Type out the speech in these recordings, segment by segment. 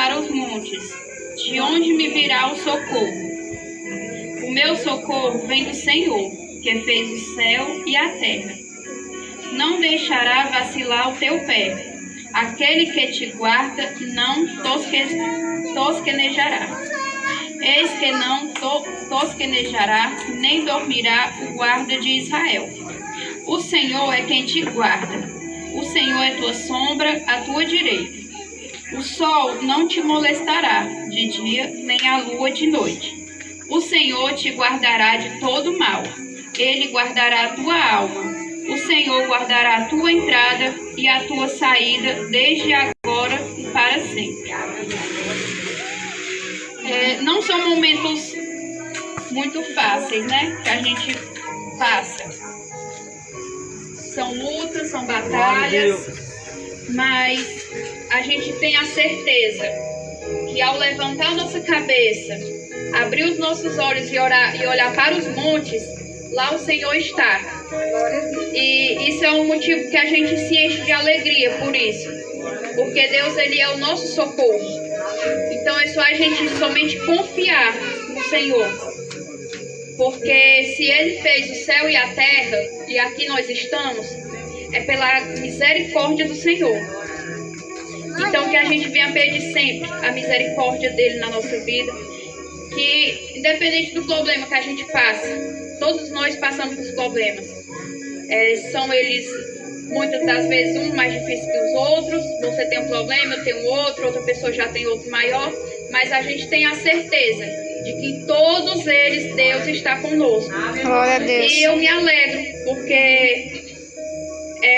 para os montes, de onde me virá o socorro? O meu socorro vem do Senhor, que fez o céu e a terra. Não deixará vacilar o teu pé. Aquele que te guarda não tosquenejará. Eis que não tosquenejará, nem dormirá o guarda de Israel. O Senhor é quem te guarda. O Senhor é tua sombra, à tua direita. O sol não te molestará de dia, nem a lua de noite. O Senhor te guardará de todo mal. Ele guardará a tua alma. O Senhor guardará a tua entrada e a tua saída, desde agora e para sempre. Não são momentos muito fáceis, né? Que a gente passa. São lutas, são batalhas, mas a gente tem a certeza que ao levantar nossa cabeça, abrir os nossos olhos e olhar para os montes, lá o Senhor está. E isso é um motivo que a gente se enche de alegria por isso. Porque Deus, Ele é o nosso socorro. Então é só a gente somente confiar no Senhor. Porque se Ele fez o céu e a terra, e aqui nós estamos, é pela misericórdia do Senhor. Então que a gente venha pedir sempre a misericórdia dEle na nossa vida. Que independente do problema que a gente passa, todos nós passamos por problemas. São eles, muitas das vezes, um mais difícil que os outros. Você tem um problema, eu tenho outro, outra pessoa já tem outro maior. Mas a gente tem a certeza de que em todos eles Deus está conosco. Glória a Deus. E eu me alegro, porque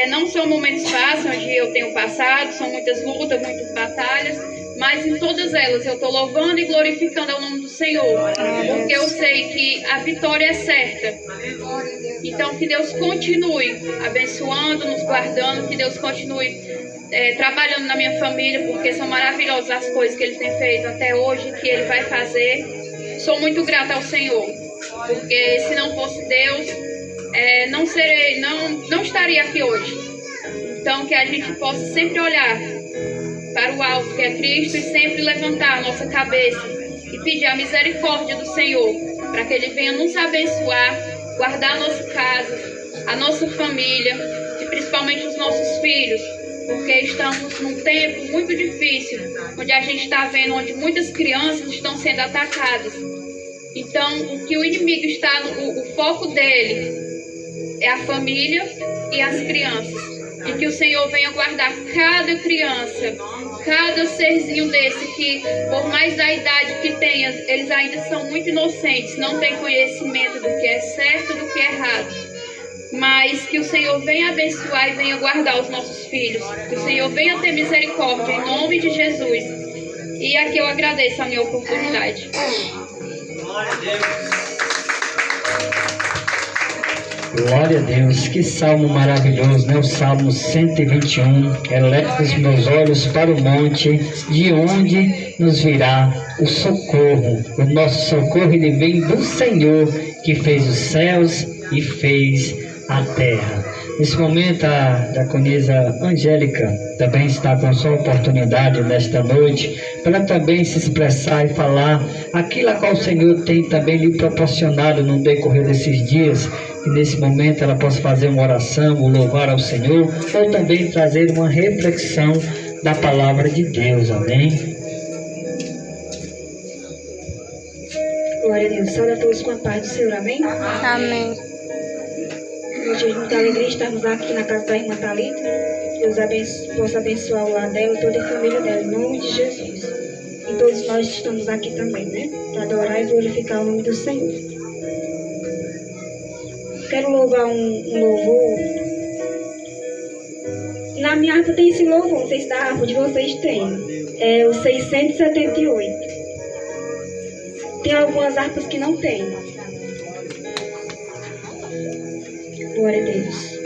não são momentos fáceis onde eu tenho passado, são muitas lutas, muitas batalhas, mas em todas elas eu estou louvando e glorificando o nome do Senhor, porque eu sei que a vitória é certa. Então que Deus continue abençoando, nos guardando, que Deus continue trabalhando na minha família, porque são maravilhosas as coisas que Ele tem feito até hoje, que Ele vai fazer. Sou muito grata ao Senhor, porque se não fosse Deus, não estaria aqui hoje. Então que a gente possa sempre olhar para o alto, que é Cristo, e sempre levantar a nossa cabeça e pedir a misericórdia do Senhor, para que Ele venha nos abençoar, guardar a nossa casa, a nossa família e principalmente os nossos filhos, porque estamos num tempo muito difícil, onde a gente está vendo onde muitas crianças estão sendo atacadas. Então, o que o inimigo está, o foco dele é a família e as crianças. E que o Senhor venha guardar cada criança, cada serzinho desse que, por mais da idade que tenha, eles ainda são muito inocentes, não têm conhecimento do que é certo e do que é errado. Mas que o Senhor venha abençoar e venha guardar os nossos filhos. Que o Senhor venha ter misericórdia em nome de Jesus. E aqui eu agradeço a minha oportunidade. Glória a Deus. Glória a Deus, que salmo maravilhoso, né? O Salmo 121. Elevo os meus olhos para o monte, de onde nos virá o socorro. O nosso socorro, ele vem do Senhor, que fez os céus e fez a terra. Nesse momento, a diaconisa Angélica também está com a sua oportunidade nesta noite para também se expressar e falar aquilo a qual o Senhor tem também lhe proporcionado no decorrer desses dias. E nesse momento ela possa fazer uma oração, um louvar ao Senhor, ou também trazer uma reflexão da palavra de Deus. Amém? Glória a Deus. Salve a todos com a paz do Senhor. Amém? Amém. Hoje é muita alegria estarmos aqui na casa da irmã Thalita. Deus possa abençoar o lar dela e toda a família dela, em nome de Jesus. E todos nós estamos aqui também, né? Para adorar e glorificar o nome do Senhor. Quero louvar um louvor. Na minha harpa tem esse louvor, não sei se da harpa de vocês tem. É o 678. Tem algumas harpas que não tem. Glória a Deus.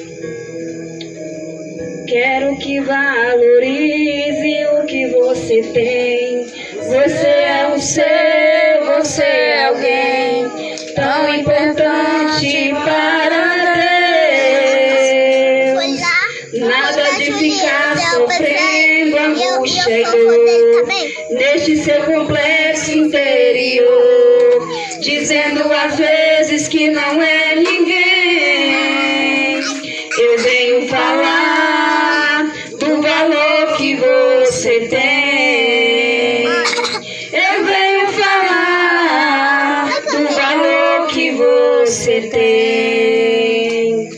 Quero que valorize o que você tem. Você é um ser, você é alguém tão importante para Deus. Nada de ficar sofrendo angústia e dor. neste seu complexo interior, dizendo às vezes que não é ninguém. Eu venho falar do valor que você tem. Eu venho falar do valor que você tem.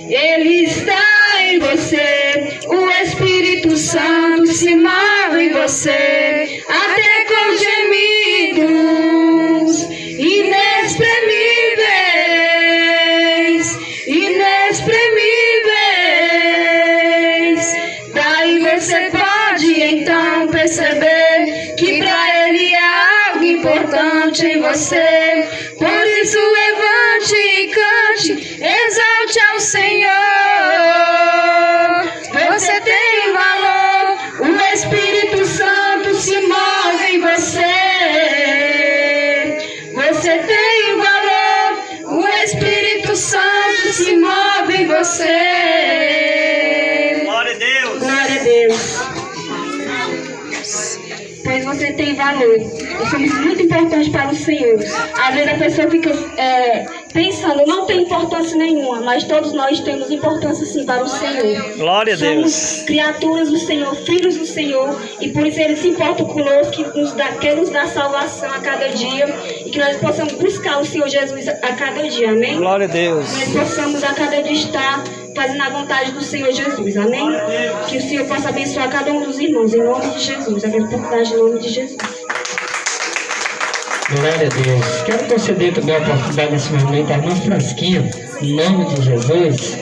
Ele está em você, o Espírito Santo se move em você, até com gemidos inexprimíveis, inexprimíveis. Daí você pode então perceber que para Ele há algo importante em você. Por isso levante e cante, exalte ao Senhor. Você tem valor, o Espírito Santo se move em você. Você tem valor, o Espírito Santo se move em você. Glória a Deus. Glória a Deus. Pois você tem valor. Nós somos muito importantes para o Senhor. Às vezes a pessoa fica pensando, não tem importância nenhuma, mas todos nós temos importância sim para o Senhor. Glória a Deus. Somos criaturas do Senhor, filhos do Senhor, e por isso Ele se importa conosco, que quer nos dar salvação a cada dia, e que nós possamos buscar o Senhor Jesus a cada dia, amém? Glória a Deus. Nós possamos a cada dia estar fazendo a vontade do Senhor Jesus, amém? Que o Senhor possa abençoar cada um dos irmãos, em nome de Jesus, a oportunidade em nome de Jesus. Glória a Deus. Quero conceder também a oportunidade nesse momento à irmã Frasquinha, em nome de Jesus.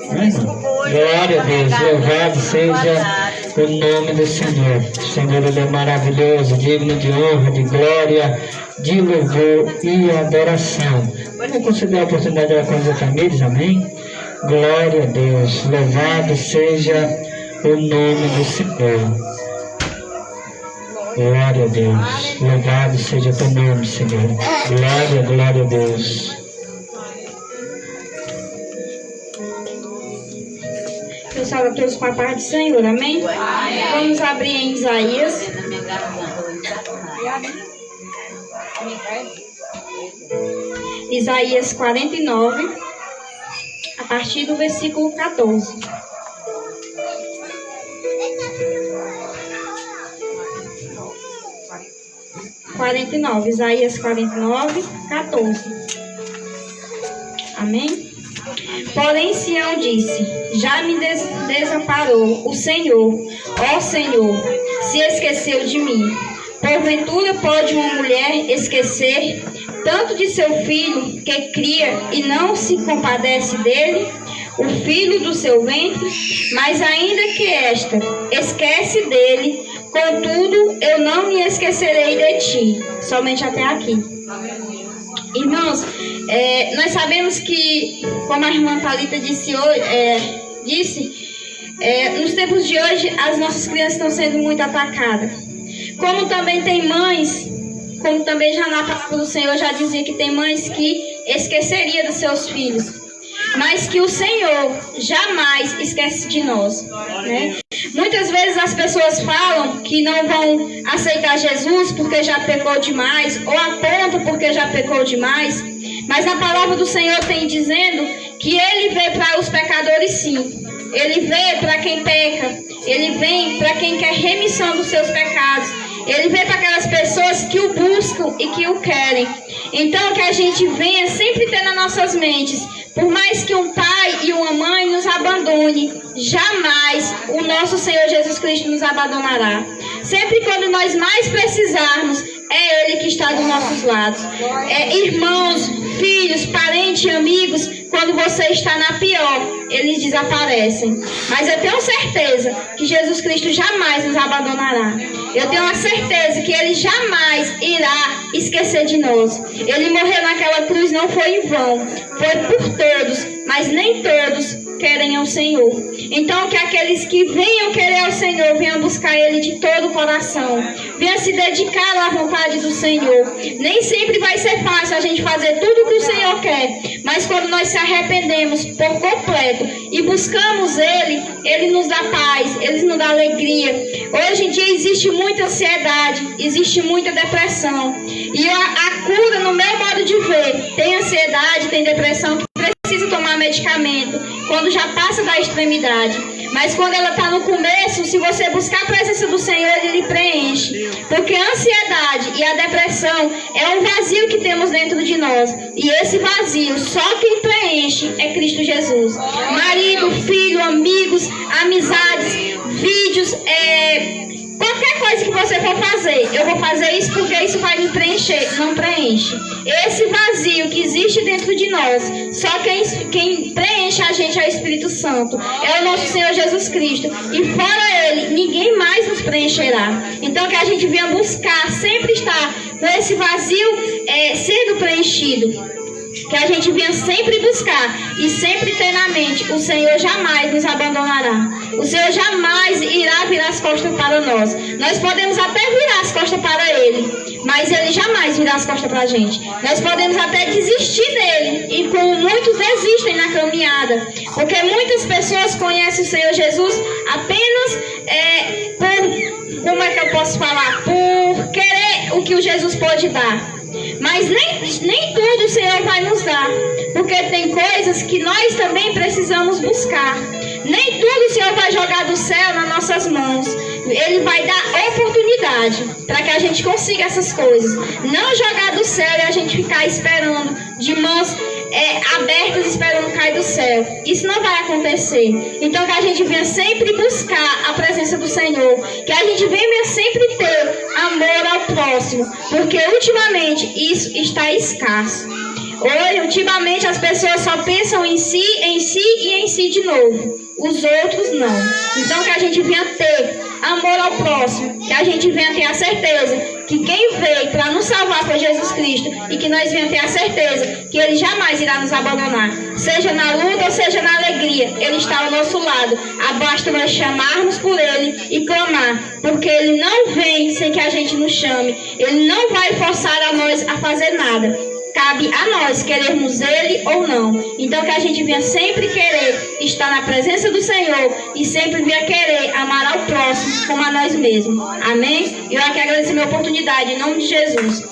Glória a Deus. Louvado seja o nome do Senhor. O Senhor, Ele é maravilhoso, digno de honra, de glória, de louvor e adoração. Vamos conceder a oportunidade da Conjunta Famílias, amém? Glória a Deus. Louvado seja o nome do Senhor. Glória a Deus. Louvado seja o teu nome, Senhor. Glória, glória a Deus. Eu saúdo a todos com a paz do Senhor, amém? Vamos abrir em Isaías. Isaías 49, a partir do versículo 14. Isaías 49, 14. Amém? Porém Sião disse, já me desamparou o Senhor, ó Senhor, se esqueceu de mim. Porventura pode uma mulher esquecer tanto de seu filho que cria e não se compadece dele, o filho do seu ventre? Mas ainda que esta esquece dele, contudo eu não me esquecerei de ti. Somente até aqui. Irmãos, nós sabemos que, como a irmã Thalita disse, nos tempos de hoje as nossas crianças estão sendo muito atacadas. Como também tem mães, como também já na palavra do Senhor já dizia que tem mães que esqueceria dos seus filhos, mas que o Senhor jamais esquece de nós, né? Muitas vezes as pessoas falam que não vão aceitar Jesus porque já pecou demais, ou apontam porque já pecou demais, mas na palavra do Senhor tem dizendo que Ele vê para os pecadores sim. Ele vê para quem peca, Ele vem para quem quer remissão dos seus pecados, Ele vê para aquelas pessoas que o buscam e que o querem. Então que a gente venha sempre ter nas nossas mentes, por mais que um pai e uma mãe nos abandone, jamais o nosso Senhor Jesus Cristo nos abandonará. Sempre quando nós mais precisarmos, é Ele que está dos nossos lados. Irmãos, filhos, parentes, amigos, quando você está na pior, eles desaparecem. Mas eu tenho certeza que Jesus Cristo jamais nos abandonará. Eu tenho a certeza que Ele jamais irá esquecer de nós. Ele morreu naquela cruz, não foi em vão. Foi por todos, mas nem todos querem ao Senhor. Então, que aqueles que venham querer ao Senhor, venham buscar Ele de todo o coração, venham se dedicar à vontade do Senhor. Nem sempre vai ser fácil a gente fazer tudo o que o Senhor quer, mas quando nós se arrependemos por completo e buscamos Ele, Ele nos dá paz, Ele nos dá alegria. Hoje em dia existe muita ansiedade, existe muita depressão, e a cura, no meu modo de ver, tem ansiedade, tem depressão que precisa tomar medicamento quando já passa da extremidade. Mas quando ela está no começo, se você buscar a presença do Senhor, Ele lhe preenche. Porque a ansiedade e a depressão é um vazio que temos dentro de nós. E esse vazio, só quem preenche é Cristo Jesus. Marido, filho, amigos, amizades, vídeos, qualquer coisa que você for fazer, eu vou fazer isso porque isso vai me preencher. Não preenche. Esse vazio que existe dentro de nós, só quem preenche a gente é o Espírito Santo. É o nosso Senhor Jesus Cristo. E fora Ele, ninguém mais nos preencherá. Então que a gente venha buscar, sempre estar com esse vazio sendo preenchido. Que a gente venha sempre buscar e sempre ter na mente: o Senhor jamais nos abandonará. O Senhor jamais irá virar as costas para nós. Nós podemos até virar as costas para Ele, mas Ele jamais virá as costas para a gente. Nós podemos até desistir dele, e como muitos desistem na caminhada, porque muitas pessoas conhecem o Senhor Jesus apenas por, como é que eu posso falar? Por querer o que o Jesus pode dar. Mas nem tudo o Senhor vai nos dar, porque tem coisas que nós também precisamos buscar. Nem tudo o Senhor vai jogar do céu nas nossas mãos. Ele vai dar oportunidade para que a gente consiga essas coisas. Não jogar do céu e a gente ficar esperando de mãos abertas, esperando cair do céu. Isso não vai acontecer. Então que a gente venha sempre buscar a presença do Senhor. Que a gente venha sempre ter amor ao próximo, porque ultimamente isso está escasso. Hoje, ultimamente, as pessoas só pensam em si e em si de novo. Os outros não. Então que a gente venha ter amor ao próximo, que a gente venha ter a certeza que quem veio para nos salvar foi Jesus Cristo, e que nós venhamos ter a certeza que Ele jamais irá nos abandonar, seja na luta ou seja na alegria. Ele está ao nosso lado. Basta nós chamarmos por Ele e clamar, porque Ele não vem sem que a gente nos chame. Ele não vai forçar a nós a fazer nada. Cabe a nós querermos Ele ou não. Então que a gente venha sempre querer estar na presença do Senhor e sempre venha querer amar ao próximo como a nós mesmos. Amém? Eu aqui agradeço a minha oportunidade, em nome de Jesus.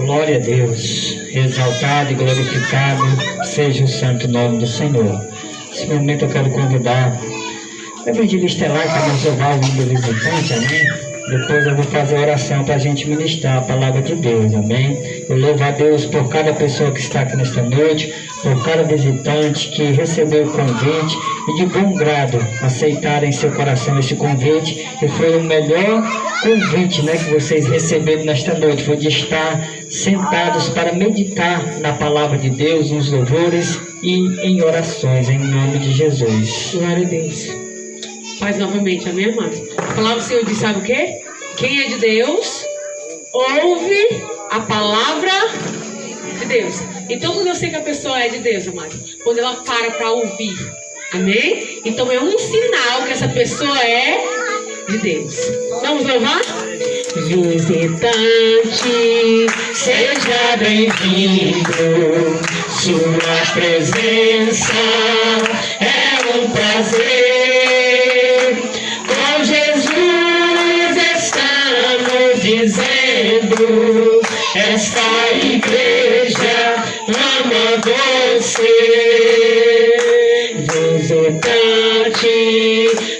Glória a Deus. Exaltado e glorificado seja o santo nome do Senhor. Nesse momento eu quero convidar a evangelista Elaine para nos louvar o hino do visitante, amém? Depois eu vou fazer a oração para a gente ministrar a palavra de Deus, amém? Eu louvo a Deus por cada pessoa que está aqui nesta noite, por cada visitante que recebeu o convite e de bom grado aceitaram em seu coração esse convite. E foi o melhor convite, que vocês receberam nesta noite, foi de estar sentados para meditar na palavra de Deus, nos louvores e em orações, em nome de Jesus. Glória a Deus. Paz novamente, amém, amados? A palavra do Senhor diz, sabe o quê? Quem é de Deus, ouve a palavra de Deus. Então, quando eu sei que a pessoa é de Deus, amados, quando ela para ouvir, amém? Então, é um sinal que essa pessoa é de Deus. Vamos louvar? Visitante, seja bem-vindo. Sua presença é um prazer. Dizendo, esta igreja ama você. Visitante,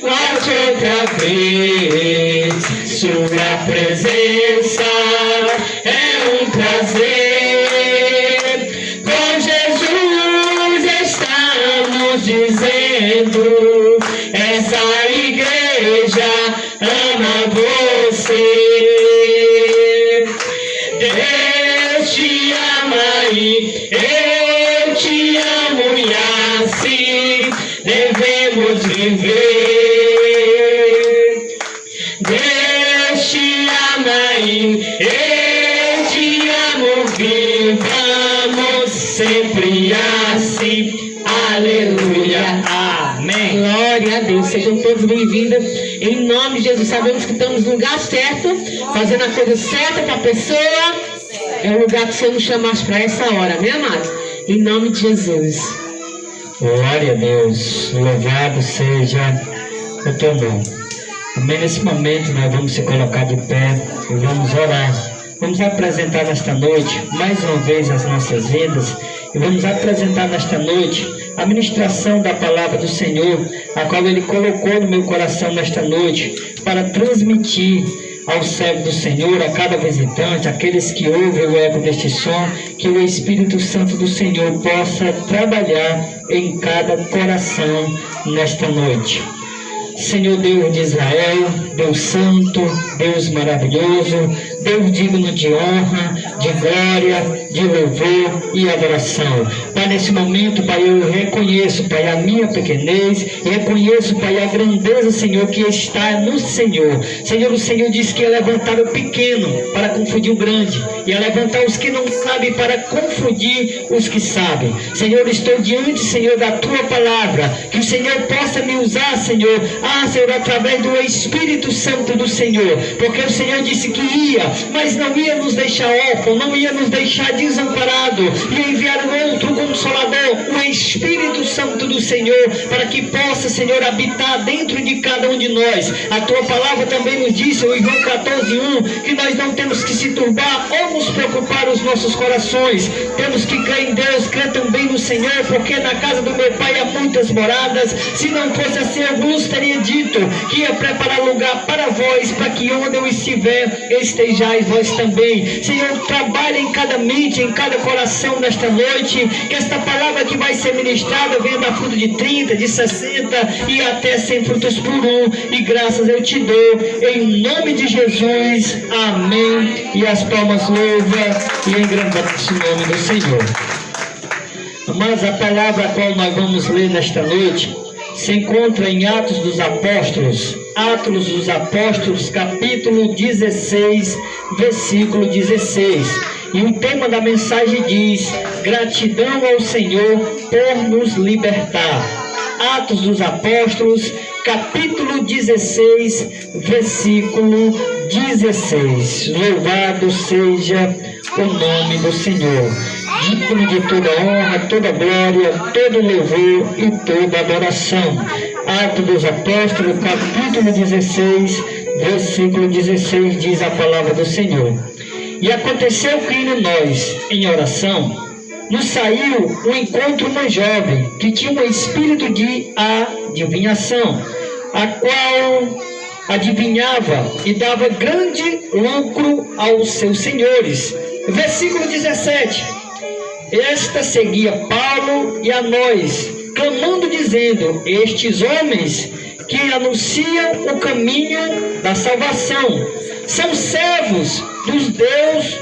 volte outra vez. Sua presença é um prazer. Com Jesus estamos dizendo, essa igreja ama você. Deus te ama e eu te amo, e assim devemos viver. Deus te ama e eu te amo, vivamos sempre assim. Aleluia, amém. Glória a Deus, sejam todos bem-vindos. Em nome de Jesus, sabemos que estamos no lugar certo, fazendo a coisa certa para a pessoa. É o lugar que o Senhor nos chamasse para essa hora, amém, amados? Em nome de Jesus. Glória a Deus, louvado seja o teu nome. Amém. Nesse momento nós vamos se colocar de pé e vamos orar. Vamos apresentar nesta noite mais uma vez as nossas vidas e vamos apresentar nesta noite a ministração da palavra do Senhor, a qual Ele colocou no meu coração nesta noite para transmitir ao servo do Senhor, a cada visitante, aqueles que ouvem o eco deste som, que o Espírito Santo do Senhor possa trabalhar em cada coração nesta noite. Senhor Deus de Israel, Deus Santo, Deus maravilhoso, Deus digno de honra, de glória, de louvor e adoração. Pai, nesse momento, Pai, eu reconheço, Pai, a minha pequenez, reconheço, Pai, a grandeza, Senhor, que está no Senhor. Senhor, o Senhor disse que ia levantar o pequeno para confundir o grande, ia levantar os que não sabem para confundir os que sabem. Senhor, estou diante, Senhor, da Tua palavra, que o Senhor possa me usar, Senhor, Senhor, através do Espírito Santo do Senhor, porque o Senhor disse que ia, mas não ia nos deixar órfãos, não ia nos deixar desamparados, ia enviar um outro Consolador, o Espírito Santo do Senhor, para que possa, Senhor, habitar dentro de cada um de nós. A Tua palavra também nos diz, em João 14:1, que nós não temos que se turbar ou nos preocupar os nossos corações, temos que crer em Deus, crer também no Senhor, porque na casa do meu Pai há muitas moradas. Se não fosse assim, eu vos teria dito que ia preparar lugar para vós, para que onde eu estiver, estejais vós também. Senhor, trabalha em cada mente, em cada coração nesta noite, que esta palavra que vai ser ministrada venha dar fruto de 30, de 60 e até 100 frutos por um, e graças eu te dou, em nome de Jesus, amém. E as palmas louvam e engrandece o nome do Senhor. Mas a palavra a qual nós vamos ler nesta noite se encontra em Atos dos Apóstolos, capítulo 16, versículo 16. E o tema da mensagem diz: gratidão ao Senhor por nos libertar. Atos dos Apóstolos, capítulo 16, versículo 16. Louvado seja o nome do Senhor, digno de toda honra, toda glória, todo louvor e toda adoração. Atos dos Apóstolos, capítulo 16, versículo 16, diz a palavra do Senhor. E aconteceu que indo nós em oração, nos saiu um encontro uma jovem que tinha um espírito de adivinhação, a qual adivinhava e dava grande lucro aos seus senhores. Versículo 17. Esta seguia Paulo e a nós, clamando, dizendo: estes homens que anunciam o caminho da salvação são servos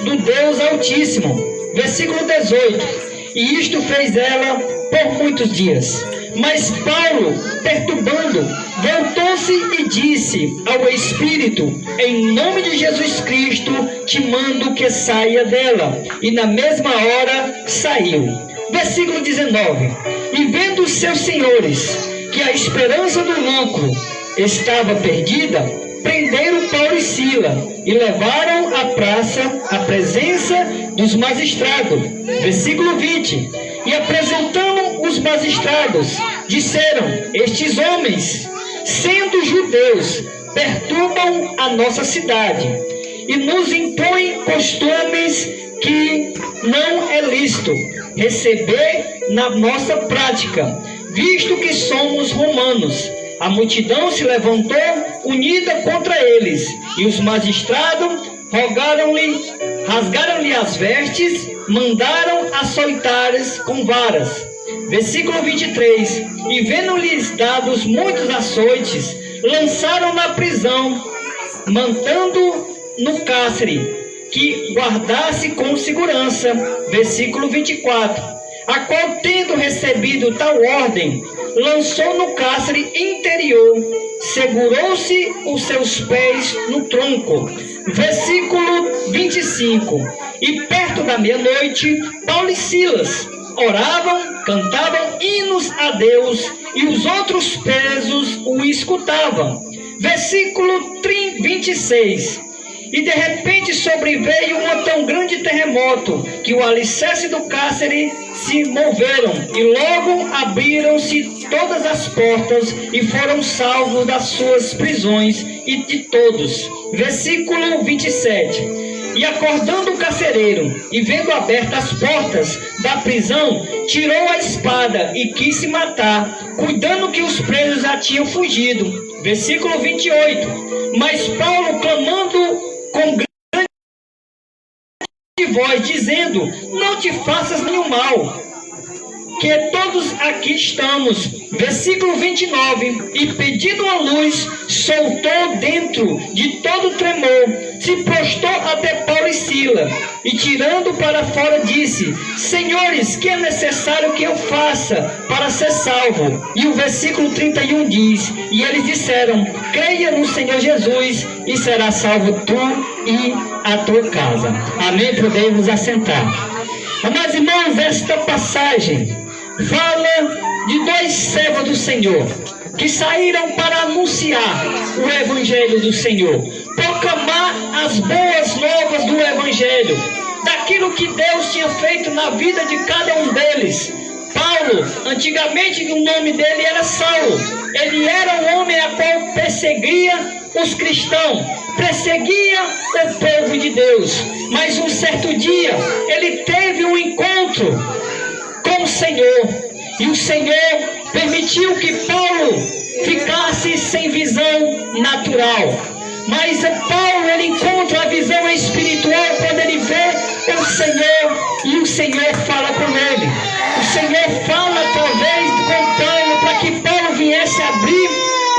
do Deus Altíssimo. Versículo 18. E isto fez ela por muitos dias. Mas Paulo, perturbando, voltou-se e disse ao Espírito: em nome de Jesus Cristo te mando que saia dela. E na mesma hora saiu. Versículo 19. E vendo os seus senhores que a esperança do lucro estava perdida, prenderam Paulo e Sila e levaram à praça à presença dos magistrados. Versículo 20. E apresentando os magistrados, disseram: estes homens, sendo judeus, perturbam a nossa cidade e nos impõem costumes que não é lícito receber na nossa prática, visto que somos romanos. A multidão se levantou unida contra eles, e os magistrados rasgaram-lhe as vestes, mandaram açoitares com varas. Versículo 23. E vendo-lhes dados muitos açoites, lançaram na prisão, mandando no cárcere que guardasse com segurança. Versículo 24. A qual, tendo recebido tal ordem, lançou no cárcere interior, segurou-se os seus pés no tronco. Versículo 25. E perto da meia-noite, Paulo e Silas, oravam, cantavam hinos a Deus e os outros presos o escutavam. Versículo 26. E de repente sobreveio um tão grande terremoto que o alicerce do cárcere se moveram e logo abriram-se todas as portas e foram salvos das suas prisões e de todos. Versículo 27. E acordando o carcereiro e vendo abertas as portas da prisão, tirou a espada e quis se matar, cuidando que os presos já tinham fugido. Versículo 28. Mas Paulo, clamando com grande voz, dizendo: não te faças nenhum mal, que todos aqui estamos. Versículo 29. E pedindo a luz, soltou dentro de todo tremor, se prostrou até Paulo e Sila, e tirando para fora disse: senhores, que é necessário que eu faça para ser salvo? E o versículo 31 diz: e eles disseram: creia no Senhor Jesus e será salvo tu e a tua casa. Amém? Podemos assentar. Amados irmãos, esta passagem fala de dois servos do Senhor que saíram para anunciar o Evangelho do Senhor, proclamar as boas novas do Evangelho, daquilo que Deus tinha feito na vida de cada um deles. Paulo, antigamente o nome dele era Saulo. Ele era um homem a qual perseguia os cristãos, perseguia o povo de Deus. Mas um certo dia ele teve um encontro com o Senhor, e o Senhor permitiu que Paulo ficasse sem visão natural. Mas Paulo, ele encontra a visão espiritual quando ele vê o Senhor, e o Senhor fala com ele. O Senhor fala através com Paulo para que Paulo viesse abrir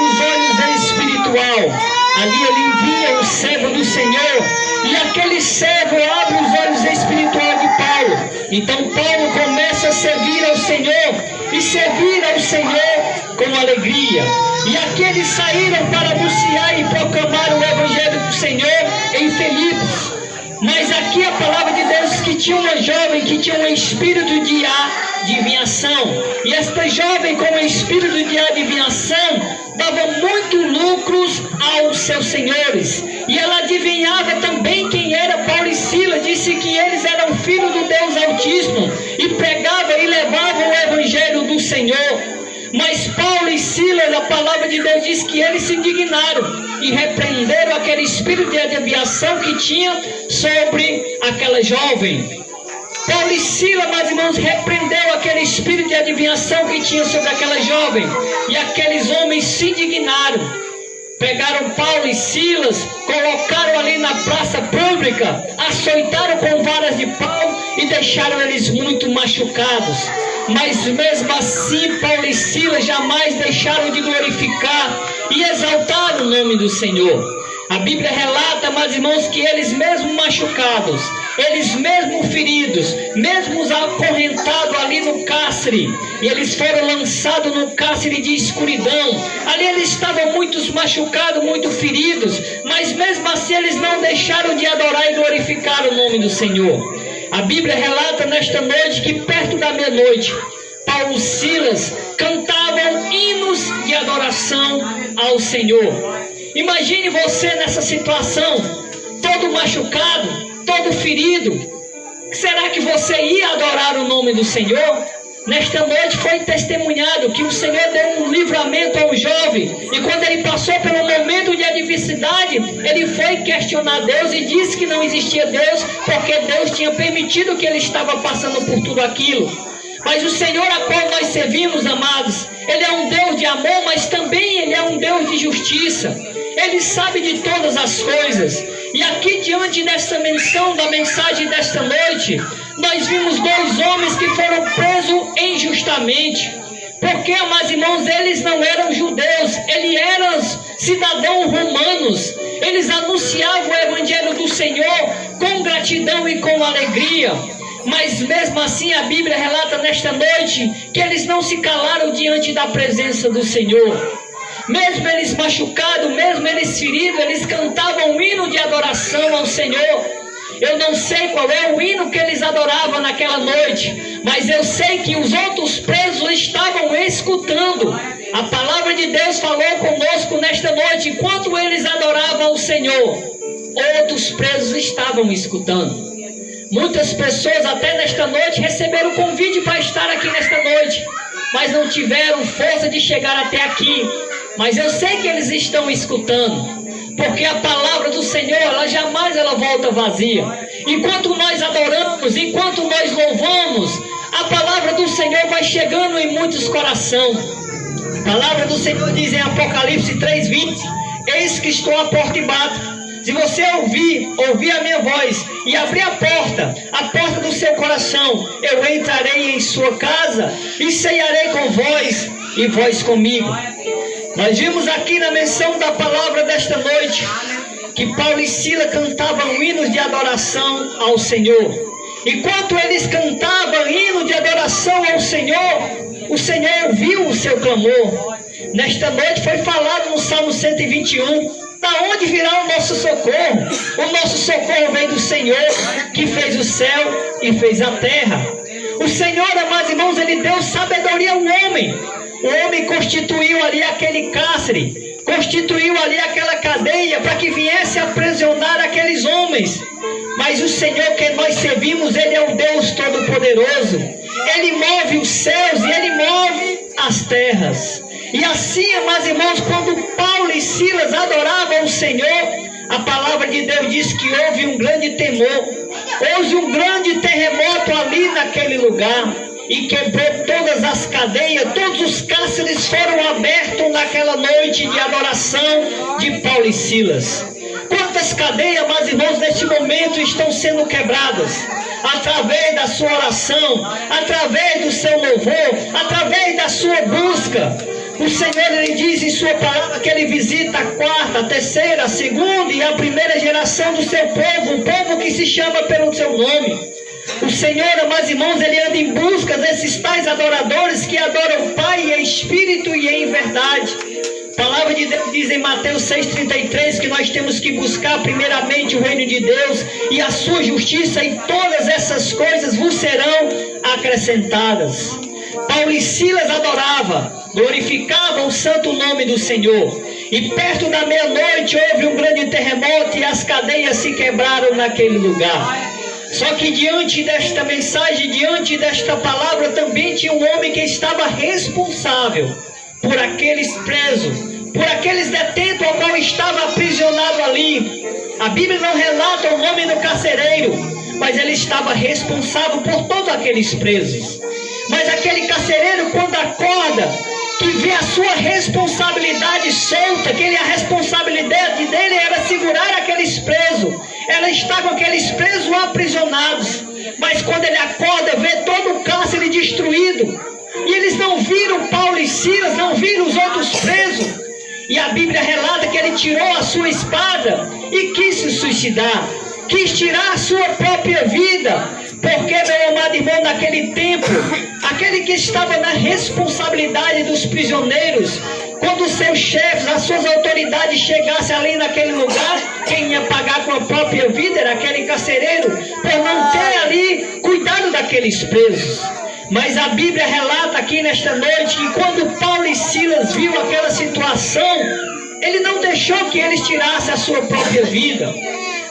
os olhos espiritual. Ali ele envia o servo do Senhor, e aquele servo abre os olhos espirituais de Paulo. Então Paulo começa a servir ao Senhor, e servir ao Senhor com alegria. E aqui eles saíram para anunciar e proclamar o Evangelho do Senhor em Filipos. Mas aqui a palavra de Deus diz que tinha uma jovem que tinha um espírito de adivinhação. E esta jovem com o espírito de adivinhação dava muitos lucros aos seus senhores. E ela adivinhava também quem era Paulo e Silas. Disse que eles eram filhos do Deus Altíssimo e pregava e levava o Evangelho do Senhor. Mas Paulo e Silas, a palavra de Deus diz que eles se indignaram e repreenderam aquele espírito de adivinhação que tinha sobre aquela jovem. Paulo e Silas, meus irmãos, repreendeu aquele espírito de adivinhação que tinha sobre aquela jovem. E aqueles homens se indignaram. Pegaram Paulo e Silas, colocaram ali na praça pública, açoitaram com varas de pau e deixaram eles muito machucados. Mas mesmo assim, Paulo e Silas jamais deixaram de glorificar e exaltar o nome do Senhor. A Bíblia relata, meus irmãos, que eles mesmo machucados, eles mesmo feridos, mesmo acorrentados ali no cárcere, e eles foram lançados no cárcere de escuridão. Ali eles estavam muito machucados, muito feridos, mas mesmo assim eles não deixaram de adorar e glorificar o nome do Senhor. A Bíblia relata nesta noite que perto da meia-noite, Paulo e Silas cantavam hinos de adoração ao Senhor. Imagine você nessa situação, todo machucado, todo ferido. Será que você ia adorar o nome do Senhor? Nesta noite foi testemunhado que o Senhor deu um livramento ao jovem. E quando ele passou pelo momento de adversidade, ele foi questionar Deus e disse que não existia Deus, porque Deus tinha permitido que ele estava passando por tudo aquilo. Mas o Senhor a qual nós servimos, amados, Ele é um Deus de amor, mas também Ele é um Deus de justiça. Ele sabe de todas as coisas. E aqui diante dessa menção, da mensagem desta noite, nós vimos dois homens que foram presos injustamente. Porque, amados irmãos, eles não eram judeus, eles eram cidadãos romanos. Eles anunciavam o Evangelho do Senhor com gratidão e com alegria. Mas mesmo assim a Bíblia relata nesta noite que eles não se calaram diante da presença do Senhor. Mesmo eles machucados, mesmo eles feridos, eles cantavam um hino de adoração ao Senhor. Eu não sei qual é o hino que eles adoravam naquela noite, mas eu sei que os outros presos estavam escutando. A palavra de Deus falou conosco nesta noite. Enquanto eles adoravam ao Senhor, outros presos estavam escutando. Muitas pessoas até nesta noite receberam o convite para estar aqui nesta noite, mas não tiveram força de chegar até aqui. Mas eu sei que eles estão escutando, porque a palavra do Senhor, ela jamais volta vazia. Enquanto nós adoramos, enquanto nós louvamos, a palavra do Senhor vai chegando em muitos corações. A palavra do Senhor diz em Apocalipse 3:20: eis que estou à porta e bato. Se você ouvir a minha voz e abrir a porta do seu coração, eu entrarei em sua casa e ceiarei com vós e vós comigo. Nós vimos aqui na menção da palavra desta noite que Paulo e Silas cantavam hinos de adoração ao Senhor. Enquanto eles cantavam hino de adoração ao Senhor, o Senhor ouviu o seu clamor. Nesta noite foi falado no Salmo 121, da onde virá o nosso socorro? O nosso socorro vem do Senhor, que fez o céu e fez a terra. O Senhor, amados irmãos, Ele deu sabedoria ao homem. O homem constituiu ali aquele cárcere, constituiu ali aquela cadeia para que viesse aprisionar aqueles homens. Mas o Senhor que nós servimos, Ele é um Deus todo-poderoso. Ele move os céus e Ele move as terras. E assim, amados irmãos, quando Paulo e Silas adoravam o Senhor, a palavra de Deus diz que houve um grande temor, houve um grande terremoto ali naquele lugar, e quebrou todas as cadeias, todos os cárceres foram abertos naquela noite de adoração de Paulo e Silas. Quantas cadeias, amados irmãos, neste momento estão sendo quebradas? Através da sua oração, através do seu louvor, através da sua busca. O Senhor, Ele diz em sua palavra que Ele visita a quarta, a terceira, a segunda e a primeira geração do seu povo, um povo que se chama pelo seu nome. O Senhor, amados irmãos, Ele anda em busca desses tais adoradores que adoram o Pai em espírito e em verdade. A palavra de Deus diz em Mateus 6,33 que nós temos que buscar primeiramente o reino de Deus e a sua justiça, e todas essas coisas vos serão acrescentadas. Paulo e Silas adoravam, glorificavam o santo nome do Senhor. E perto da meia-noite houve um grande terremoto e as cadeias se quebraram naquele lugar. Só que diante desta mensagem, diante desta palavra, também tinha um homem que estava responsável por aqueles presos, por aqueles detentos ao qual estava aprisionado ali. A Bíblia não relata o nome do carcereiro, mas ele estava responsável por todos aqueles presos. Mas aquele carcereiro, quando acorda, que vê a sua responsabilidade solta, que a responsabilidade dele era segurar aqueles presos, ela está com aqueles presos aprisionados. Mas quando ele acorda, vê todo o cárcere destruído, e eles não viram Paulo e Silas, não viram os outros presos. E a Bíblia relata que ele tirou a sua espada e quis se suicidar, quis tirar a sua própria vida. Porque, meu amado irmão, naquele tempo, aquele que estava na responsabilidade dos prisioneiros, quando os seus chefes, as suas autoridades chegassem ali naquele lugar, quem ia pagar com a própria vida era aquele carcereiro, por não ter ali cuidado daqueles presos. Mas a Bíblia relata aqui nesta noite que quando Paulo e Silas viu aquela situação, ele não deixou que eles tirassem a sua própria vida.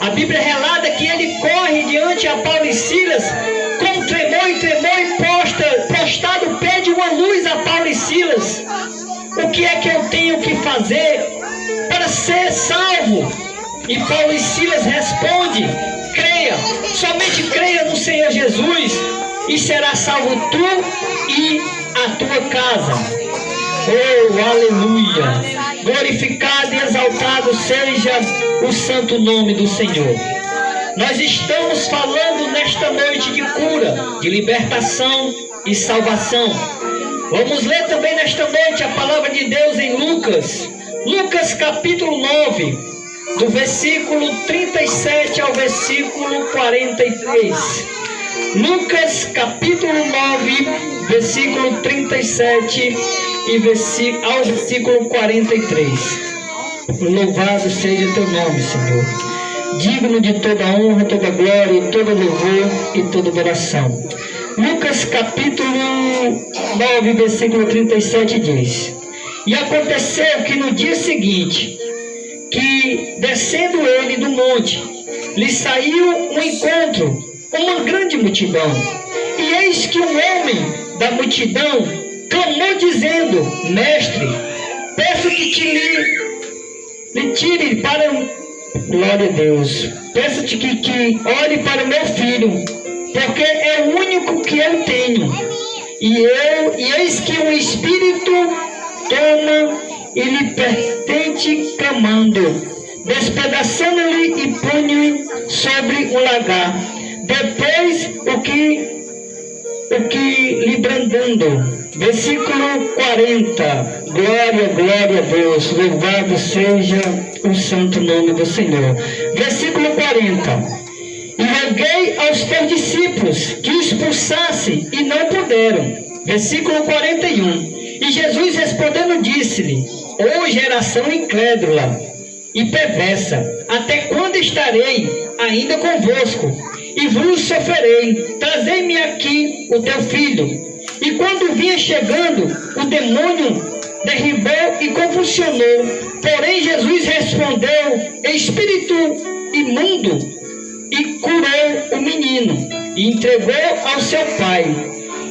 A Bíblia relata que ele corre diante a Paulo e Silas, com tremor e prostrado, pede uma luz a Paulo e Silas. O que é que eu tenho que fazer para ser salvo? E Paulo e Silas responde: creia, somente creia no Senhor Jesus, e será salvo tu e a tua casa. Oh, aleluia! Glorificado e exaltado seja o santo nome do Senhor. Nós estamos falando nesta noite de cura, de libertação e salvação. Vamos ler também nesta noite a palavra de Deus em Lucas capítulo 9, do versículo 37 ao versículo 43. Lucas capítulo 9, versículo 37 ao versículo 43. Louvado seja teu nome, Senhor. digno de toda honra, toda glória, toda louvor e toda adoração. Lucas capítulo 9, versículo 37 diz: E aconteceu que no dia seguinte, que descendo ele do monte, lhe saiu um encontro, uma grande multidão. E eis que um homem da multidão clamou dizendo: Mestre, peço que lhe tire para... Glória a Deus. Peço-te que olhe para o meu filho, porque é o único que eu tenho. E eis que um espírito toma e lhe pertence clamando, despedaçando-lhe e punho sobre um lagar. Depois o que lhe brandando. Versículo 40. Glória a Deus. Louvado seja o santo nome do Senhor. Versículo 40. E roguei aos teus discípulos que expulsassem, e não puderam. Versículo 41. E Jesus respondendo disse-lhe: Ó geração incrédula e perversa, até quando estarei ainda convosco? E vos sofrerei. Trazei-me aqui o teu filho. E quando vinha chegando, o demônio derribou e convulsionou. Porém Jesus respondeu: Espírito imundo, e curou o menino, e entregou ao seu pai.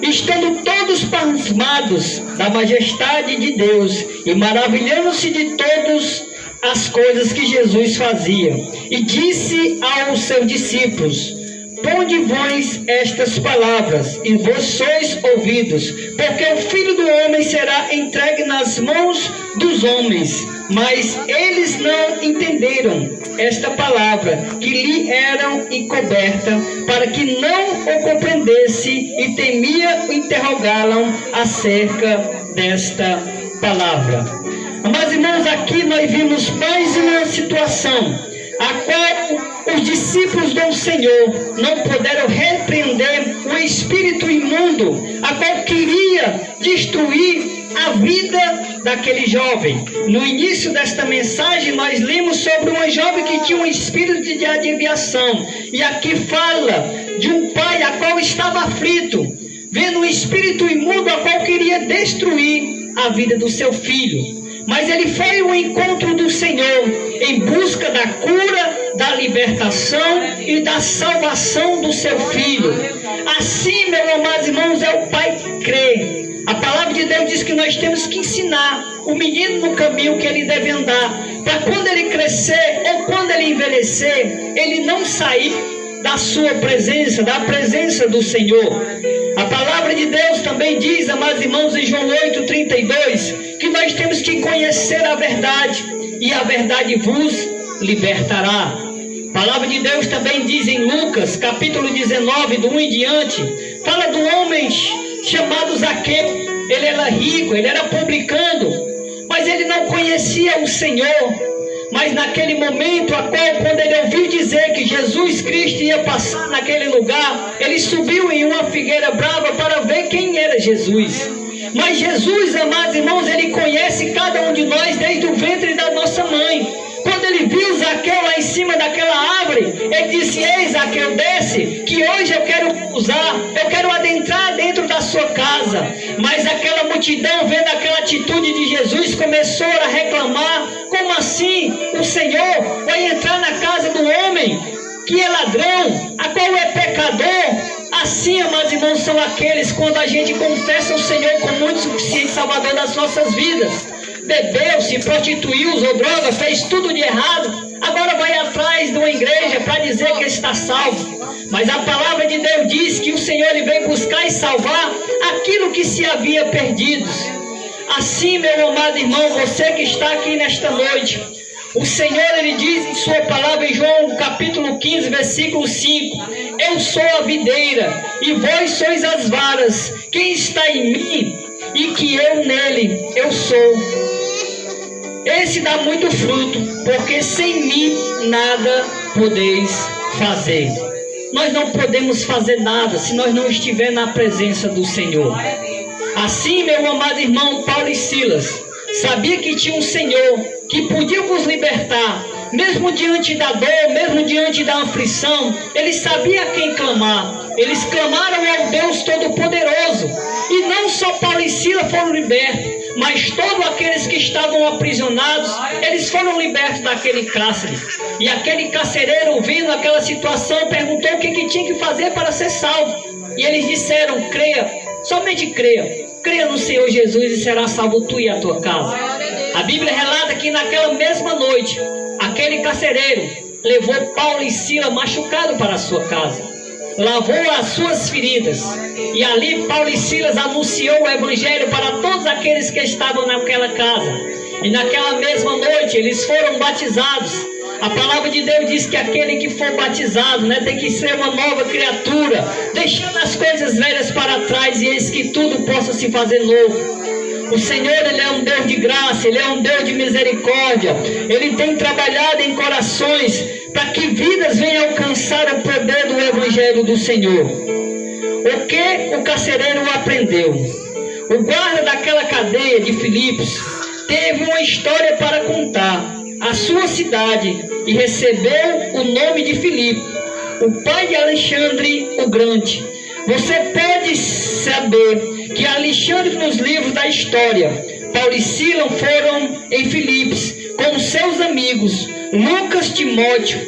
Estando todos pasmados da majestade de Deus, e maravilhando-se de todas as coisas que Jesus fazia, e disse aos seus discípulos: Ponde-vos estas palavras, e vós sois ouvidos, porque o Filho do Homem será entregue nas mãos dos homens. Mas eles não entenderam esta palavra que lhe eram encoberta, para que não o compreendesse, e temia interrogá-lo acerca desta palavra. Mas, irmãos, aqui nós vimos mais uma situação a qual os discípulos do Senhor não puderam repreender o espírito imundo, a qual queria destruir a vida daquele jovem. No início desta mensagem nós lemos sobre uma jovem que tinha um espírito de adivinhação, e aqui fala de um pai a qual estava aflito, vendo um espírito imundo a qual queria destruir a vida do seu filho. Mas ele foi ao encontro do Senhor em busca da cura, da libertação e da salvação do seu filho. Assim, meus amados irmãos, é o pai que crê. A palavra de Deus diz que nós temos que ensinar o menino no caminho que ele deve andar, para quando ele crescer ou quando ele envelhecer, ele não sair da sua presença, da presença do Senhor. A palavra de Deus também diz, amados irmãos, em João 8:32, que nós temos que conhecer a verdade, e a verdade vos libertará. A palavra de Deus também diz em Lucas, capítulo 19, do 1 em diante, fala do homem chamado Zaqueu. Ele era rico, ele era publicano, mas ele não conhecia o Senhor. Mas naquele momento, quando ele ouviu dizer que Jesus Cristo ia passar naquele lugar, ele subiu em uma figueira brava para ver quem era Jesus. Mas Jesus, amados irmãos, ele conhece cada um de nós desde o ventre da nossa mãe. Quando ele viu Zaqueu lá em cima daquela árvore, ele disse: Ei, Zaqueu, desce, que hoje eu quero eu quero adentrar dentro da sua casa. Mas aquela multidão, vendo aquela atitude de Jesus, começou a reclamar: como assim o Senhor vai entrar na casa do homem que é ladrão, a qual é pecador? Assim, amados irmãos, são aqueles quando a gente confessa o Senhor como muito suficiente Salvador das nossas vidas. Bebeu, se prostituiu, usou droga, fez tudo de errado, agora vai atrás de uma igreja para dizer que está salvo. Mas a palavra de Deus diz que o Senhor ele veio buscar e salvar aquilo que se havia perdido. Assim, meu amado irmão, você que está aqui nesta noite, o Senhor ele diz em sua palavra em João capítulo 15, versículo 5: Eu sou a videira e vós sois as varas. Quem está em mim e que eu nele, eu sou, esse dá muito fruto, porque sem mim nada podeis fazer. Nós não podemos fazer nada se nós não estivermos na presença do Senhor. Assim, meu amado irmão, Paulo e Silas sabia que tinha um Senhor que podia vos libertar, mesmo diante da dor, mesmo diante da aflição, eles sabiam a quem clamar. Eles clamaram ao Deus Todo-Poderoso. E não só Paulo e Silas foram libertos, mas todos aqueles que estavam aprisionados, eles foram libertos daquele cárcere. E aquele carcereiro, vendo aquela situação, perguntou o que tinha que fazer para ser salvo. E eles disseram: creia, somente creia. Creia no Senhor Jesus e será salvo tu e a tua casa. A Bíblia relata que naquela mesma noite, aquele carcereiro levou Paulo e Silas machucados para a sua casa, lavou as suas feridas, e ali Paulo e Silas anunciou o Evangelho para todos aqueles que estavam naquela casa. E naquela mesma noite eles foram batizados. A palavra de Deus diz que aquele que for batizado, tem que ser uma nova criatura, deixando as coisas velhas para trás, e eis que tudo possa se fazer novo. O Senhor, Ele é um Deus de graça, Ele é um Deus de misericórdia. Ele tem trabalhado em corações para que vidas venham alcançar o poder do Evangelho do Senhor. O que o carcereiro aprendeu? O guarda daquela cadeia de Filipos teve uma história para contar a sua cidade e recebeu o nome de Filipe, o pai de Alexandre o Grande. Você pode saber que Alexandre, nos livros da história, Paulo e Silas foram em Filipos com seus amigos Lucas, Timóteo,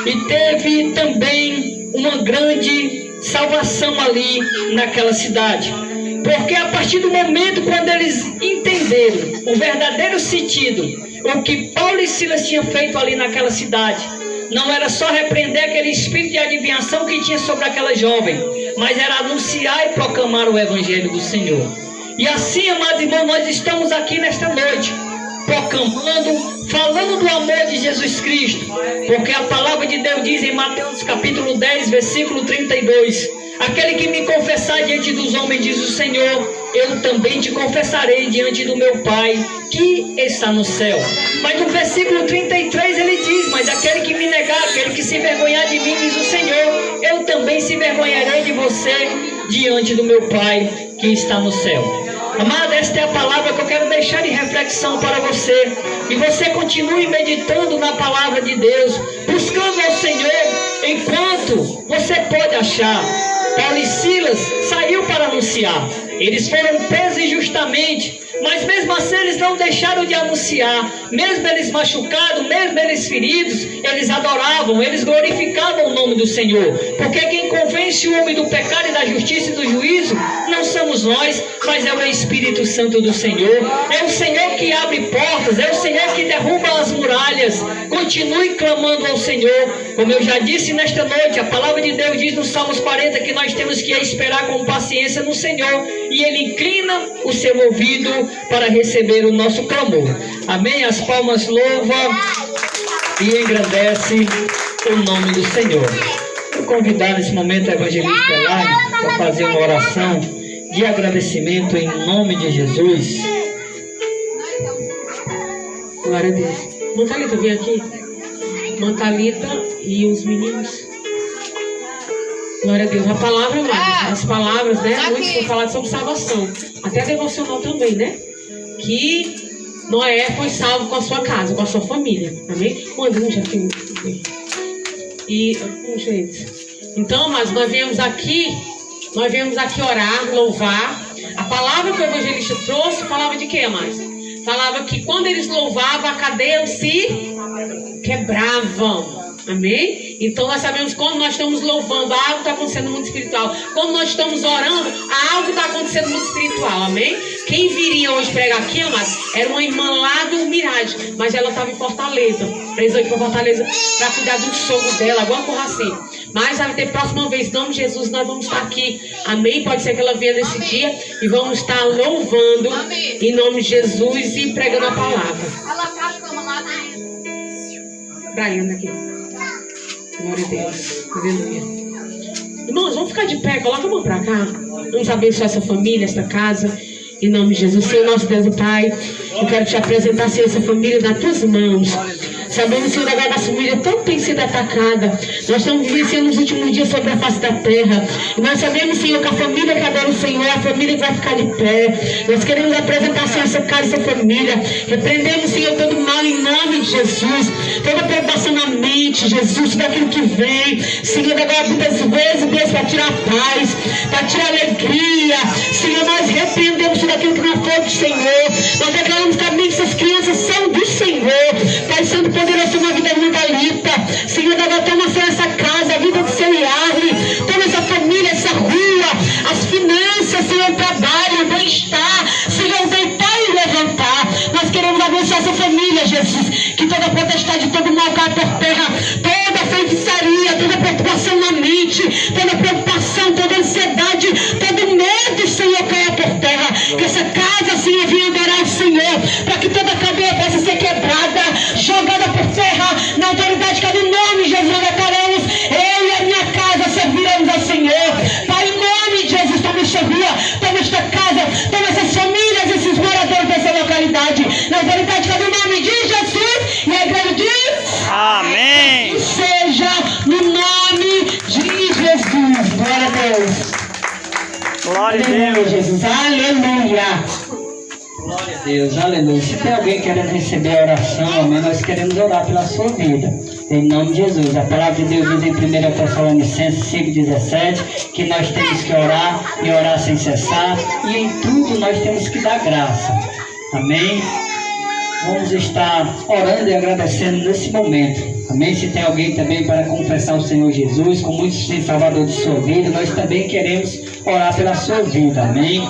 e teve também uma grande salvação ali naquela cidade. Porque a partir do momento quando eles entenderam o verdadeiro sentido, o que Paulo e Silas tinham feito ali naquela cidade, não era só repreender aquele espírito de adivinhação que tinha sobre aquela jovem, mas era anunciar e proclamar o Evangelho do Senhor. E assim, amados irmãos, nós estamos aqui nesta noite, proclamando, falando do amor de Jesus Cristo, porque a palavra de Deus diz em Mateus capítulo 10, versículo 32, aquele que me confessar diante dos homens, diz o Senhor, eu também te confessarei diante do meu Pai, que está no céu. Mas no versículo 33 ele diz: mas aquele que me negar, aquele que se envergonhar de mim, diz o Senhor, eu também se envergonharei de você diante do meu Pai, que está no céu. Amada, esta é a palavra que eu quero deixar de reflexão para você. E você continue meditando na palavra de Deus, buscando ao Senhor enquanto você pode achar. Paulo e Silas saiu para anunciar. Eles foram presos injustamente, mas mesmo assim eles não deixaram de anunciar. Mesmo eles machucados, mesmo eles feridos, eles adoravam, eles glorificavam o nome do Senhor. Porque quem convence o homem do pecado e da justiça e do juízo não somos nós, mas é o Espírito Santo do Senhor. É o Senhor que abre portas, é o Senhor que derruba as muralhas. Continue clamando ao Senhor. Como eu já disse nesta noite, a palavra de Deus diz no Salmos 40 que nós temos que esperar com paciência no Senhor, e Ele inclina o seu ouvido para receber o nosso clamor. Amém? As palmas louvam e engrandece o nome do Senhor. Vou convidar nesse momento a evangelista Elaine para fazer uma oração de agradecimento em nome de Jesus. Glória a Deus. Mantalita, vem aqui. Mantalita e os meninos. Glória a Deus. A palavra, as palavras, muitos vão falar sobre salvação. Até devocional também, que Noé foi salvo com a sua casa, com a sua família. Amém? Manda um jaquinho. E, gente. Então, mas nós viemos aqui orar, louvar. A palavra que o evangelista trouxe falava de quê, mais? Falava que quando eles louvavam, a cadeia se quebravam. Amém? Então nós sabemos que quando nós estamos louvando, algo está acontecendo no mundo espiritual. Quando nós estamos orando, algo está acontecendo no mundo espiritual. Amém? Quem viria hoje pregar aqui, amado, era uma irmã lá do Mirade, mas ela estava em Fortaleza, presa aqui para Fortaleza, para cuidar do sogro dela, alguma coisa assim. Mas vai ter próxima vez, em nome de Jesus, nós vamos estar aqui. Amém? Pode ser que ela venha nesse dia e vamos estar louvando em nome de Jesus e pregando a palavra. Brian aqui. Glória a Deus. Aleluia. Irmãos, vamos ficar de pé. Coloca a mão para cá. Vamos abençoar essa família, essa casa. Em nome de Jesus. Senhor, nosso Deus e Pai, eu quero te apresentar, Senhor, essa família nas tuas mãos. Sabemos, Senhor, agora nossa família tanto tem sido atacada. Nós estamos vivenciando os últimos dias sobre a face da terra. E nós sabemos, Senhor, que a família que adora o Senhor é a família que vai ficar de pé. Nós queremos apresentar, Senhor, essa casa e essa família. Repreendemos, Senhor, todo mal em nome de Jesus. Toda preocupação na mente, Jesus, tudo aquilo que vem. Senhor, agora muitas vezes, Deus, para tirar a paz, para tirar a alegria. Senhor, nós repreendemos tudo aquilo que não foi do Senhor. Nós declaramos também que essas crianças são do Senhor. Pai Santo Poderoso, uma vida muito alita. Senhor, agora toma, Senhor, essa casa, a vida do seu Yarley, toma essa família, essa rua, as finanças, Senhor, o trabalho, o bem-estar, Senhor, o deitar e levantar. Nós queremos abençoar essa família, Jesus, que toda potestade, todo mal cai por terra, toda feitiçaria, toda preocupação na mente, toda preocupação, toda ansiedade, todo medo, Senhor, caia por terra. Que essa casa, Senhor, venha adorar o Senhor, para que toda cadeia possa ser quebrada, jogada por terra, na autoridade que é no nome de Jesus, nós declaramos: eu e a minha casa serviremos ao Senhor. Pai, em nome de Jesus, toma esta rua, toma esta casa, toma essas famílias, esses moradores dessa localidade, na autoridade que é no nome de Jesus. E a igreja diz: Amém. que seja no nome de Jesus. Glória a Deus. Glória a Aleluia, Deus. Jesus. Aleluia. Glória a Deus. Deus, aleluia. Se tem alguém querendo receber a oração, amém, nós queremos orar pela sua vida. Em nome de Jesus. A palavra de Deus diz em 1 Tessalonicenses 5,17 que nós temos que orar e orar sem cessar. E em tudo nós temos que dar graça. Amém? Vamos estar orando e agradecendo nesse momento. Amém? Se tem alguém também para confessar o Senhor Jesus como muito sem Salvador de sua vida, nós também queremos orar pela sua vida. Amém?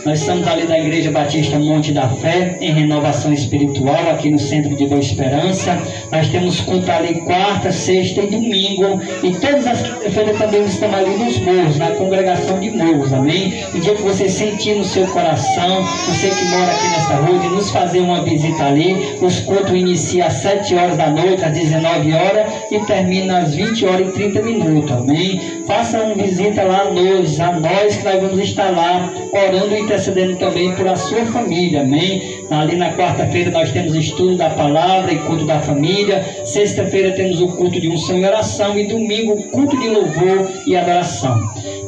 Nós estamos ali da Igreja Batista Monte da Fé, em renovação espiritual, aqui no Centro de Boa Esperança. Nós temos culto ali quarta, sexta e domingo. E todas as quintas-feiras também estamos ali nos morros, na congregação de morros, amém? O dia que você sentir no seu coração, você que mora aqui nessa rua, de nos fazer uma visita ali. Os cultos iniciam às 7 horas da noite, às 19 horas e terminam às 20 horas e 30 minutos, amém? Faça uma visita lá a nós que nós vamos estar lá orando e intercedendo também por a sua família, amém? Ali na quarta-feira nós temos estudo da palavra e culto da família. Sexta-feira temos o culto de unção e oração. E domingo o culto de louvor e adoração.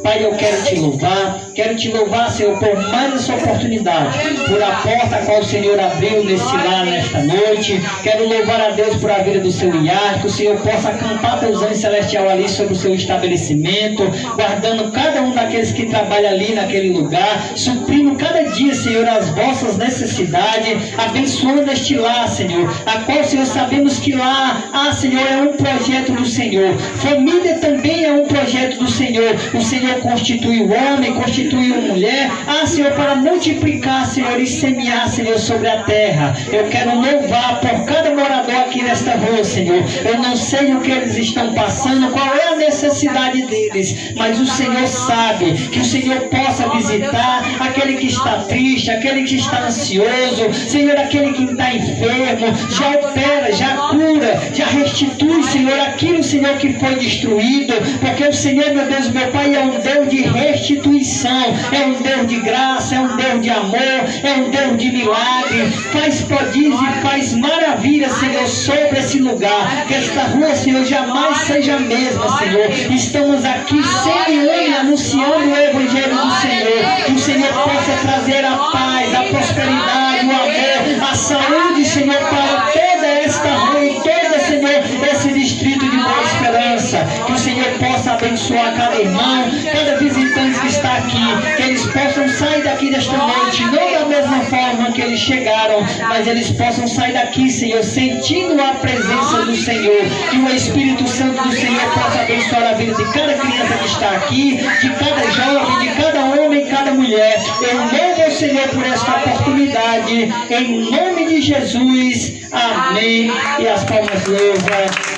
Pai, eu quero te louvar, Senhor, por mais essa oportunidade, por a porta a qual o Senhor abriu nesse lar, nesta noite. Quero louvar a Deus por a vida do seu Iar, que o Senhor possa acampar teus anjos celestiais ali sobre o seu estabelecimento, guardando cada um daqueles que trabalham ali naquele lugar, suprindo cada dia, Senhor, as vossas necessidades, abençoando este lar, Senhor, a qual, Senhor, sabemos que lá, Senhor, é um projeto do Senhor. Família também é um projeto do Senhor. O Senhor constitui o homem, constitui a mulher, Senhor, para multiplicar, Senhor, e semear, Senhor, sobre a terra. Eu quero louvar por cada morador aqui nesta rua, Senhor. Eu não sei o que eles estão passando, qual é a necessidade deles, mas o Senhor sabe. Que o Senhor possa visitar aquele que está triste, aquele que está ansioso, Senhor, aquele que está enfermo, já opera, já cura, já restitui, Senhor, aquilo, Senhor, que foi destruído, porque o Senhor, meu Deus, meu Pai, é um Deus de restituição, é um Deus de graça, é um Deus de amor, é um Deus de milagre. Faz prodígio e faz maravilha, Senhor, sobre esse lugar. Que esta rua, Senhor, jamais seja a mesma, Senhor. Estamos aqui semeando, anunciando o Evangelho do Senhor. Que o Senhor possa trazer a paz, a prosperidade, o amor, a saúde, Senhor, para toda esta rua e todo, Senhor, esse distrito de Boa Esperança. Que o Senhor possa abençoar cada irmão, cada visitante que está aqui, que eles possam sair daqui desta noite, não da mesma forma que eles chegaram, mas eles possam sair daqui, Senhor, sentindo a presença do Senhor, que o Espírito Santo do Senhor possa abençoar a vida de cada criança que está aqui, de cada jovem, de cada homem e cada mulher. Eu louvo ao Senhor por esta oportunidade, em nome de Jesus, amém. E as palmas louvam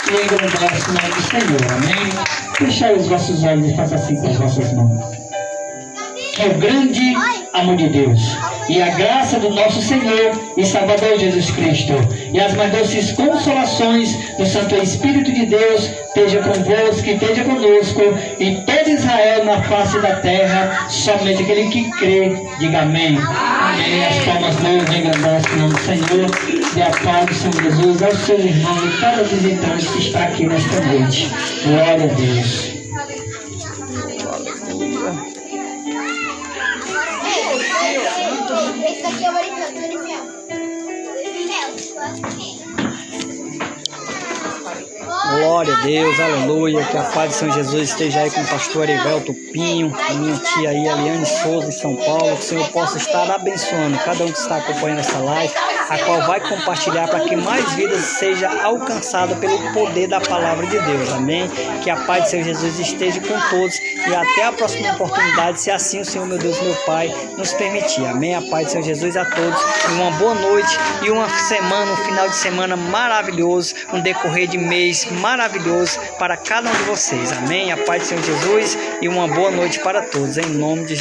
e engrandecem o nome do Senhor, amém. Fechai os vossos olhos e faça assim com as vossas mãos. Que o grande amor de Deus e a graça do nosso Senhor e Salvador Jesus Cristo e as mais doces consolações do Santo Espírito de Deus esteja convosco e esteja conosco e todo Israel na face da terra, somente aquele que crê, diga amém. Amém. As palmas louvam e engrandecem o nome do Senhor. Dê a paz do Senhor Jesus ao seu irmão e cada visitante que está aqui nesta noite. Glória a Deus. Esse daqui é o americano, Glória a Deus, aleluia. Que a paz de São Jesus esteja aí com o pastor Erivelto Pinho, minha tia aí, Eliane Souza, em São Paulo. Que o Senhor possa estar abençoando cada um que está acompanhando essa live, a qual vai compartilhar para que mais vidas seja alcançada pelo poder da palavra de Deus. Amém? Que a paz de Senhor Jesus esteja com todos e até a próxima oportunidade, se assim o Senhor, meu Deus, meu Pai, nos permitir. Amém? A paz de Senhor Jesus a todos. E uma boa noite e uma semana, um final de semana maravilhoso, um decorrer de mês maravilhoso para cada um de vocês. Amém? A paz do Senhor Jesus e uma boa noite para todos, em nome de Jesus.